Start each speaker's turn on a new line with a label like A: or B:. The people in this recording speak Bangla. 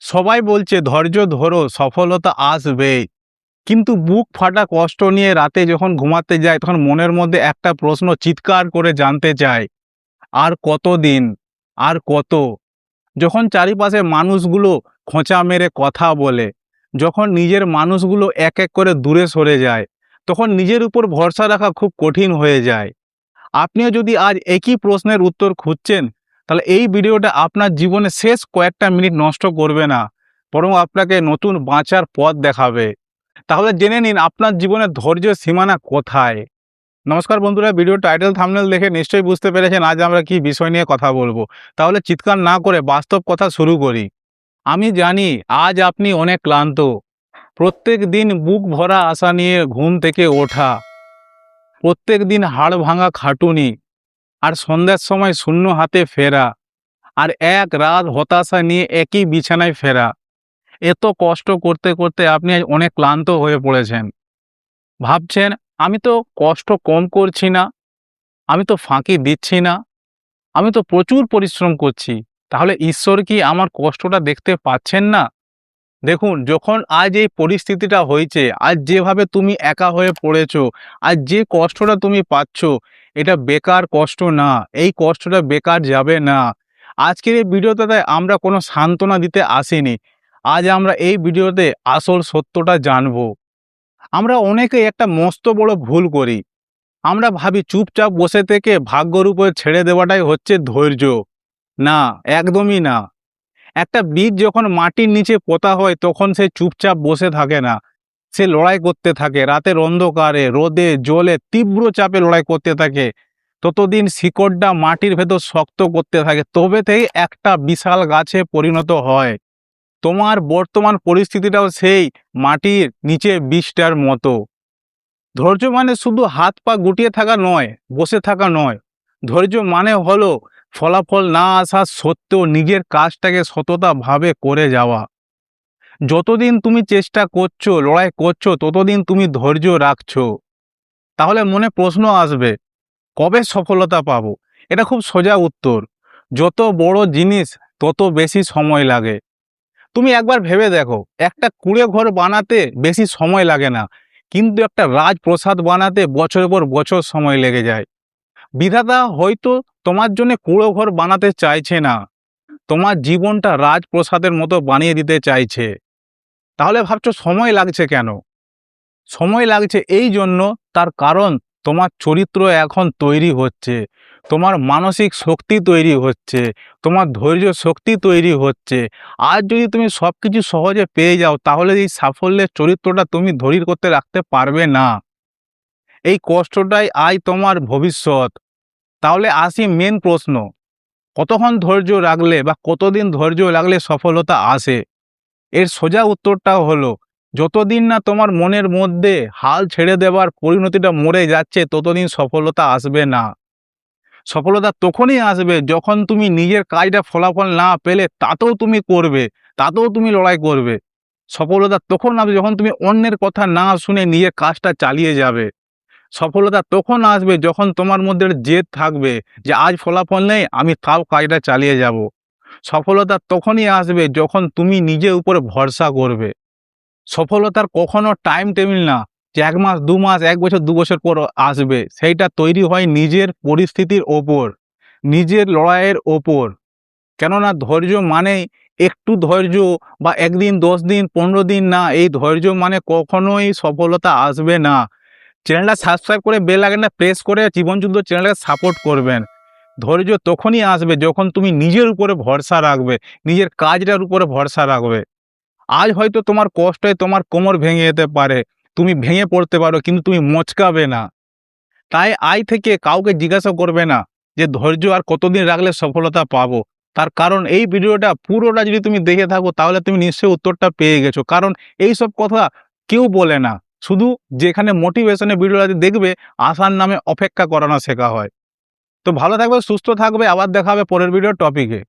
A: সবাই বলছে ধৈর্য ধরো সফলতা আসবেই। কিন্তু বুক ফাটা কষ্ট নিয়ে রাতে যখন ঘুমাতে যায় তখন মনের মধ্যে একটা প্রশ্ন চিৎকার করে জানতে চায়, আর কতদিন? আর কত? যখন চারিপাশে মানুষগুলো খোঁচা মেরে কথা বলে, যখন নিজের মানুষগুলো এক এক করে দূরে সরে যায়, তখন নিজের উপর ভরসা রাখা খুব কঠিন হয়ে যায়। আপনিও যদি আজ একই প্রশ্নের উত্তর খুঁজছেন, তাহলে এই ভিডিওটা আপনার জীবনে শেষ কয়েকটা মিনিট নষ্ট করবে না, বরং আপনাকে নতুন বাঁচার পথ দেখাবে। তাহলে জেনে নিন আপনার জীবনের ধৈর্যের সীমানা কোথায়। নমস্কার বন্ধুরা, ভিডিও টাইটেল থাম্বনেল দেখে নিশ্চয়ই বুঝতে পেরেছেন আজ আমরা কি বিষয় নিয়ে কথা বলবো। তাহলে চিৎকার না করে বাস্তব কথা শুরু করি। আমি জানি আজ আপনি অনেক ক্লান্ত। প্রত্যেক দিন বুক ভরা আশা নিয়ে ঘুম থেকে ওঠা, প্রত্যেক দিন হাড় ভাঙা খাটুনি, আর সন্ধ্যার সময় শূন্য হাতে ফেরা, আর এক রাত হতাশা নিয়ে একই বিছানায় ফেরা। এত কষ্ট করতে করতে আপনি আজ অনেক ক্লান্ত হয়ে পড়েছেন। ভাবছেন, আমি তো কষ্ট কম করছি না, আমি তো ফাঁকি দিচ্ছি না, আমি তো প্রচুর পরিশ্রম করছি। তাহলে ঈশ্বর কি আমার কষ্টটা দেখতে পাচ্ছেন না? দেখুন, যখন আজ এই পরিস্থিতিটা হয়েছে, আজ যেভাবে তুমি একা হয়ে পড়েছো, আজ যে কষ্টটা তুমি পাচ্ছ, এটা বেকার কষ্ট না। এই কষ্টটা বেকার যাবে না। আজকের এই ভিডিওতে তাই আমরা কোনো সান্ত্বনা দিতে আসিনি। আজ আমরা এই ভিডিওতে আসল সত্যটা জানবো। আমরা অনেকেই একটা মস্ত বড় ভুল করি। আমরা ভাবি চুপচাপ বসে থেকে ভাগ্যের উপর ছেড়ে দেওয়াটাই হচ্ছে ধৈর্য। না, একদমই না। একটা বীজ যখন মাটির নিচে পোঁতা হয় তখন সে চুপচাপ বসে থাকে না। সে লড়াই করতে থাকে, রাতের অন্ধকারে, রোদে, জলে, তীব্র চাপে লড়াই করতে থাকে। ততদিন শিকড়টা মাটির ভেতর শক্ত করতে থাকে, তবে থেকে একটা বিশাল গাছে পরিণত হয়। তোমার বর্তমান পরিস্থিতিটাও সেই মাটির নিচে বীজটার মতো। ধৈর্য মানে শুধু হাত পা গুটিয়ে থাকা নয়, বসে থাকা নয়। ধৈর্য মানে হলো ফলাফল না আসা সত্ত্বেও নিজের কাজটাকে সততাভাবে করে যাওয়া। যতদিন তুমি চেষ্টা করছো, লড়াই করছো, ততদিন তুমি ধৈর্য রাখছো। তাহলে মনে প্রশ্ন আসবে, কবে সফলতা পাবো? এটা খুব সোজা উত্তর। যত বড় জিনিস তত বেশি সময় লাগে। তুমি একবার ভেবে দেখো, একটা কুঁড়ে ঘর বানাতে বেশি সময় লাগে না, কিন্তু একটা রাজপ্রাসাদ বানাতে বছরের পর বছর সময় লেগে যায়। বিধাতা হয়তো তোমার জন্য কুঁড়ো ঘর বানাতে চাইছে না, তোমার জীবনটা রাজপ্রাসাদের মতো বানিয়ে দিতে চাইছে। তাহলে ভাবছো সময় লাগছে কেন? সময় লাগছে এই জন্য, তার কারণ তোমার চরিত্র এখন তৈরি হচ্ছে, তোমার মানসিক শক্তি তৈরি হচ্ছে, তোমার ধৈর্য শক্তি তৈরি হচ্ছে। আজ যদি তুমি সব কিছু সহজে পেয়ে যাও, তাহলে এই সাফল্যের চরিত্রটা তুমি ধৈর্য করতে রাখতে পারবে না। এই কষ্টটাই আজ তোমার ভবিষ্যৎ। তাহলে আসি মেন প্রশ্ন, কতক্ষণ ধৈর্য রাখলে বা কতদিন ধৈর্য রাখলে সফলতা আসে? এর সোজা উত্তরটা হলো, যতদিন না তোমার মনের মধ্যে হাল ছেড়ে দেওয়ার পরিণতিটা মরে যাচ্ছে, ততদিন সফলতা আসবে না। সফলতা তখনই আসবে যখন তুমি নিজের কাজটা ফলাফল না পেলে তাতেও তুমি করবে, তাতেও তুমি লড়াই করবে। সফলতা তখন আসবে যখন তুমি অন্যের কথা না শুনে নিজের কাজটা চালিয়ে যাবে। সফলতা তখন আসবে যখন তোমার মধ্যে জেদ থাকবে যে আজ ফলাফল নেই, আমি তাও কাজটা চালিয়ে যাব। সফলতা তখনই আসবে যখন তুমি নিজের উপরে ভরসা করবে। সফলতার কখনো টাইম টেবিল না যে ১ মাস, ২ মাস, ১ বছর, ২ বছর পর আসবে। সেইটা তৈরি হয় নিজের পরিস্থিতির ওপর, নিজের লড়াইয়ের ওপর। কেননা ধৈর্য মানেই একটু ধৈর্য বা ১ দিন, ১০ দিন, ১৫ দিন না। এই ধৈর্য মানে কখনোই সফলতা আসবে না। চ্যানেলটা সাবস্ক্রাইব করে বেল আইকনটা প্রেস করে জীবনযুদ্ধ চ্যানেলটাকে সাপোর্ট করবেন। ধৈর্য তখনই আসবে যখন তুমি নিজের উপরে ভরসা রাখবে, নিজের কাজটার উপরে ভরসা রাখবে। আজ হয়তো তোমার কষ্টে তোমার কোমর ভেঙে যেতে পারে, তুমি ভেঙে পড়তে পারো, কিন্তু তুমি মচকাবে না। তাই আজ থেকে কাউকে জিজ্ঞাসা করবে না যে ধৈর্য আর কতদিন রাখলে সফলতা পাবো। তার কারণ এই ভিডিওটা পুরোটা যদি তুমি দেখে থাকো, তাহলে তুমি নিশ্চয়ই উত্তরটা পেয়ে গেছো। কারণ এইসব কথা কেউ বলে না। শুধু যেখানে মোটিভেশনের ভিডিওটা দেখবে, আশার নামে অপেক্ষা করানো শেখা হয়। তো ভালো থাকবে, সুস্থ থাকবে, আবার দেখা হবে পরের ভিডিওর টপিকে।